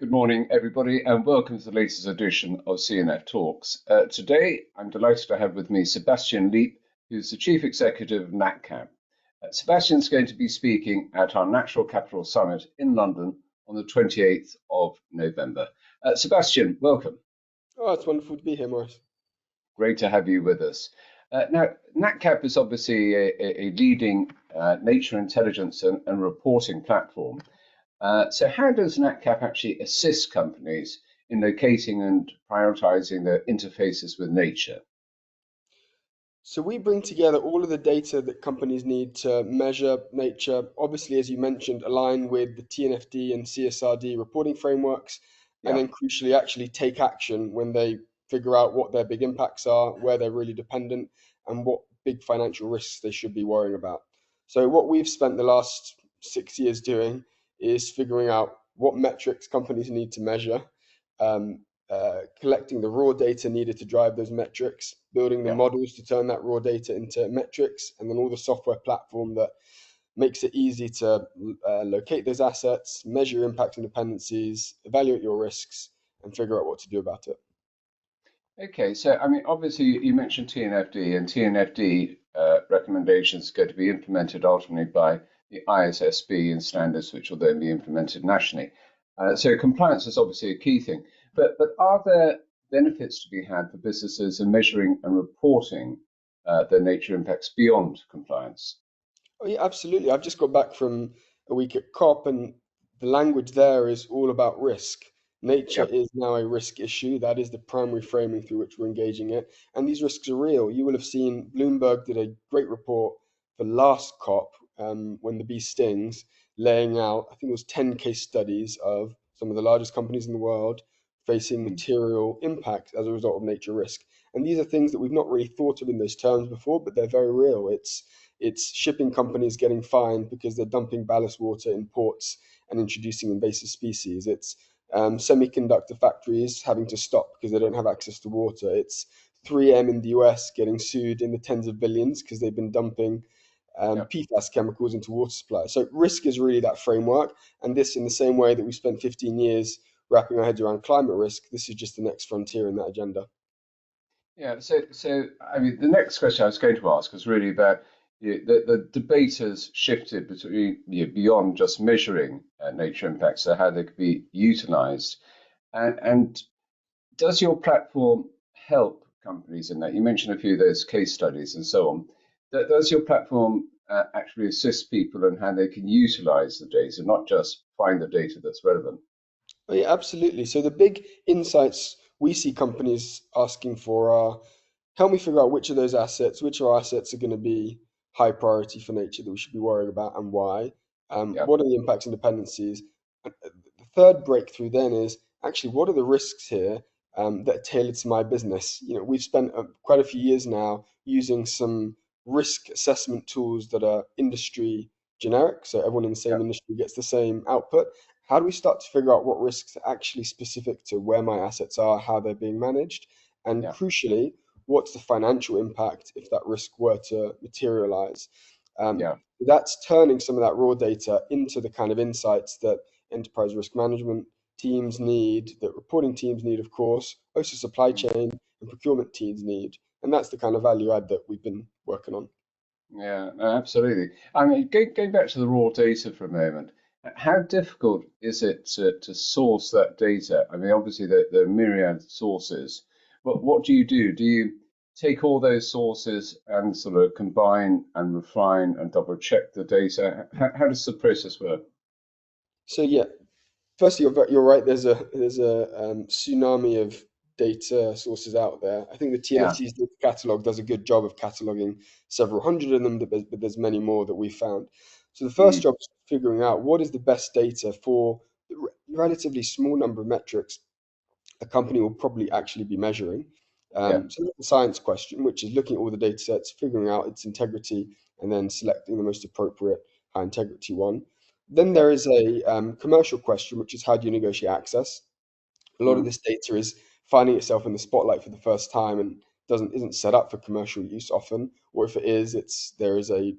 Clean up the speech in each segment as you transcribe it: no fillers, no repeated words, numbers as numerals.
Good morning, everybody, and welcome to the latest edition of CNF Talks. Today, I'm delighted to have with me Sebastian Leape, who's the Chief Executive of NatCap. Sebastian's going to be speaking at our Natural Capital Summit in London on the 28th of November. Sebastian, welcome. Oh, it's wonderful to be here, Maurice. Great to have you with us. Now, NatCap is obviously a leading nature intelligence and reporting platform. So how does NatCap actually assist companies in locating and prioritizing their interfaces with nature? So we bring together all of the data that companies need to measure nature, obviously, as you mentioned, align with the TNFD and CSRD reporting frameworks, and Yeah. then crucially actually take action when they figure out what their big impacts are, where they're really dependent, and what big financial risks they should be worrying about. So what we've spent the last 6 years doing is figuring out what metrics companies need to measure, um, collecting the raw data needed to drive those metrics, building the Yeah. models to turn that raw data into metrics, and then all the software platform that makes it easy to locate those assets, measure your impact and dependencies, evaluate your risks, and figure out what to do about it. Okay. So, I mean, obviously, you mentioned TNFD, and TNFD recommendations are going to be implemented ultimately by the ISSB and standards, which will then be implemented nationally. So, compliance is obviously a key thing. But are there benefits to be had for businesses in measuring and reporting their nature impacts beyond compliance? Oh, yeah, absolutely. I've just got back from a week at COP, and the language there is all about risk. Nature Yeah. is now a risk issue. That is the primary framing through which we're engaging it. And these risks are real. You will have seen Bloomberg did a great report for last COP, when the bee stings, laying out, I think it was 10 case studies of some of the largest companies in the world facing Mm. material impacts as a result of nature risk. And these are things that we've not really thought of in those terms before, but they're very real. It's shipping companies getting fined because they're dumping ballast water in ports and introducing invasive species. It's semiconductor factories having to stop because they don't have access to water. It's 3M in the US getting sued in the tens of billions because they've been dumping Yeah. PFAS chemicals into water supply. So risk is really that framework. And this, in the same way that we spent 15 years wrapping our heads around climate risk, this is just the next frontier in that agenda. Yeah, so I mean, the next question I was going to ask was really about the debate has shifted between beyond just measuring nature impacts, so how they could be utilized, and does your platform help companies in that? You mentioned a few of those case studies and so on. Does your platform actually assist people in how they can utilize the data, not just find the data that's relevant? Oh, yeah, absolutely. So the big insights we see companies asking for are help me figure out which of those assets, which of our assets are going to be high priority for nature that we should be worrying about and why. Yeah, What are the impacts and dependencies? The third breakthrough then is actually what are the risks here that are tailored to my business? We've spent quite a few years now using some risk assessment tools that are industry generic, so everyone in the yeah, same industry gets the same output. How do we start to figure out what risks are actually specific to where my assets are, how they're being managed, and yeah, crucially, what's the financial impact if that risk were to materialize? Um, yeah, that's turning some of that raw data into the kind of insights that enterprise risk management teams need, that reporting teams need, of course, also supply mm, chain and procurement teams need. And that's the kind of value add that we've been working on. yeah, no, absolutely. I mean, going back to the raw data for a moment, how difficult is it to source that data? I mean, obviously there are myriad sources. What do you do? Do you take all those sources and sort of combine and refine and double check the data? How does the process work? So yeah, firstly, you're right. There's a tsunami of data sources out there. I think the Yeah. TNFT's data catalog does a good job of cataloging several hundred of them, but there's many more that we found. So the first Mm, job is figuring out what is the best data for the relatively small number of metrics a company will probably actually be measuring. yeah. So that's the science question, which is looking at all the data sets, figuring out its integrity, and then selecting the most appropriate high integrity one. Then Yeah. there is a commercial question, which is how do you negotiate access? A lot of Mm, this data is finding itself in the spotlight for the first time, and isn't set up for commercial use often, or if it is, there is a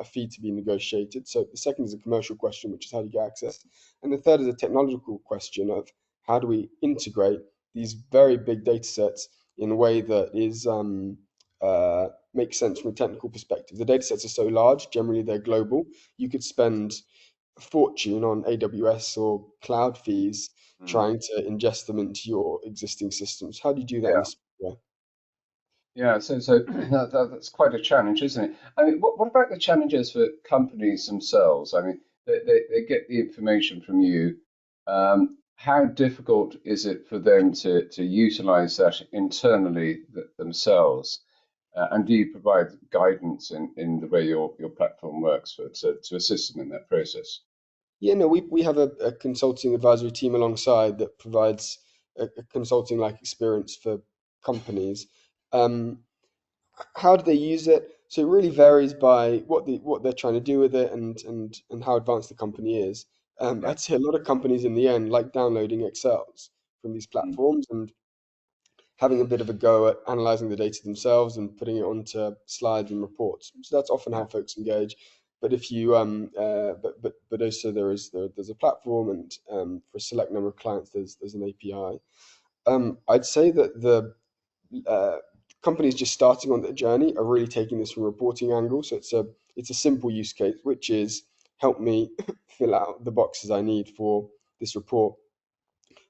fee to be negotiated. So the second is a commercial question, which is how do you get access, and the third is a technological question of how do we integrate these very big data sets in a way that is makes sense from a technical perspective. The data sets are so large, generally they're global. You could spend a fortune on AWS or cloud fees Mm. trying to ingest them into your existing systems. How do you do that in Yeah. a smart way? Yeah, so that's quite a challenge, isn't it? I mean, what about the challenges for companies themselves? I mean, they get the information from you. How difficult is it for them to utilize that internally themselves? And do you provide guidance in the way your platform works to assist them in that process? Yeah, no, we have a consulting advisory team alongside that provides a consulting like experience for companies. Um, how do they use it? So it really varies by what they're trying to do with it and how advanced the company is. Yeah. I'd say a lot of companies in the end like downloading Excels from these Mm. platforms and having a bit of a go at analyzing the data themselves and putting it onto slides and reports. So that's often how Yeah. folks engage. But if you but also there's a platform and for a select number of clients there's an API. I'd say that the uh, companies just starting on their journey are really taking this from a reporting angle. So it's a simple use case, which is help me fill out the boxes I need for this report.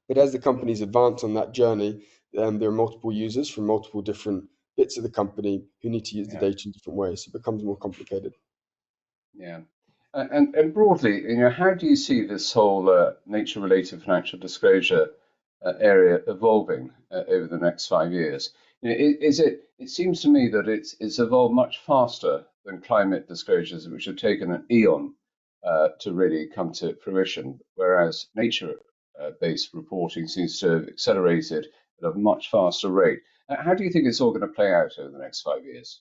But as the companies advance on that journey, there are multiple users from multiple different bits of the company who need to use the Yeah. data in different ways. So it becomes more complicated. Yeah. And broadly, how do you see this whole nature-related financial disclosure area evolving over the next 5 years? Is it? It seems to me that it's evolved much faster than climate disclosures, which have taken an eon to really come to fruition, whereas nature-based reporting seems to have accelerated at a much faster rate. How do you think it's all going to play out over the next 5 years?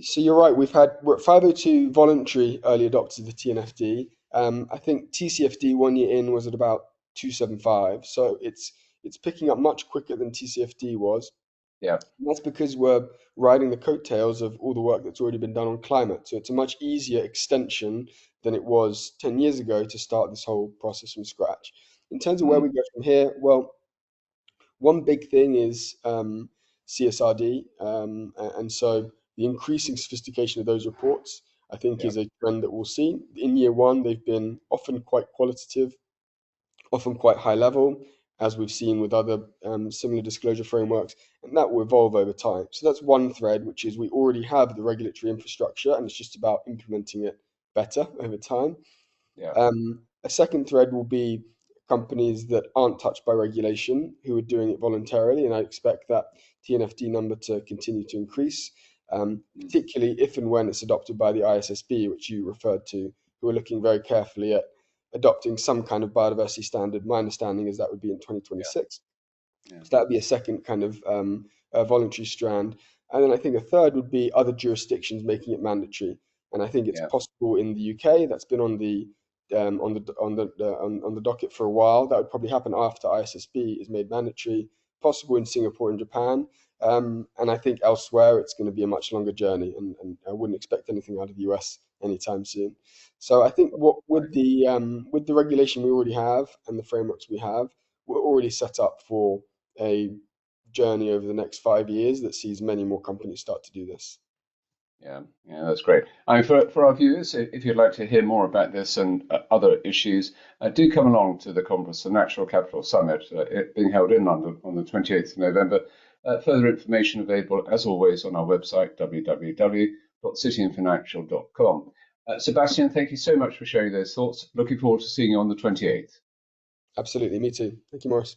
So you're right. We're at 502 voluntary early adopters of the TNFD. I think TCFD 1 year in was at about 275. So it's picking up much quicker than TCFD was. Yeah, And that's because we're riding the coattails of all the work that's already been done on climate. So it's a much easier extension than it was 10 years ago to start this whole process from scratch. In terms of where mm, we go from here, well, one big thing is CSRD. And so the increasing sophistication of those reports, I think, yeah, is a trend that we'll see. In year one, they've been often quite qualitative, often quite high level, as we've seen with other similar disclosure frameworks, and that will evolve over time. So that's one thread, which is we already have the regulatory infrastructure, and it's just about implementing it better over time. yeah, A second thread will be companies that aren't touched by regulation who are doing it voluntarily, and I expect that TNFD number to continue to increase, mm, particularly if and when it's adopted by the ISSB, which you referred to, who are looking very carefully at adopting some kind of biodiversity standard. My understanding is that would be in yeah, 2026. yeah, So that would be a second kind of voluntary strand. And then I think a third would be other jurisdictions making it mandatory. And I think it's yeah, possible in the UK. That's been on the docket for a while. That would probably happen after ISSB is made mandatory. Possible in Singapore and Japan. And I think elsewhere it's going to be a much longer journey, and I wouldn't expect anything out of the US anytime soon. So I think what right. with the regulation we already have and the frameworks we have, we're already set up for a journey over the next 5 years that sees many more companies start to do this. Yeah, yeah, that's great. I mean, for our viewers, if you'd like to hear more about this and other issues, do come along to the conference, the Natural Capital Summit, being held in London on the 28th of November. Further information available, as always, on our website, www.cityandfinancial.com. Sebastian, thank you so much for sharing those thoughts. Looking forward to seeing you on the 28th. Absolutely, me too. Thank you, Morris.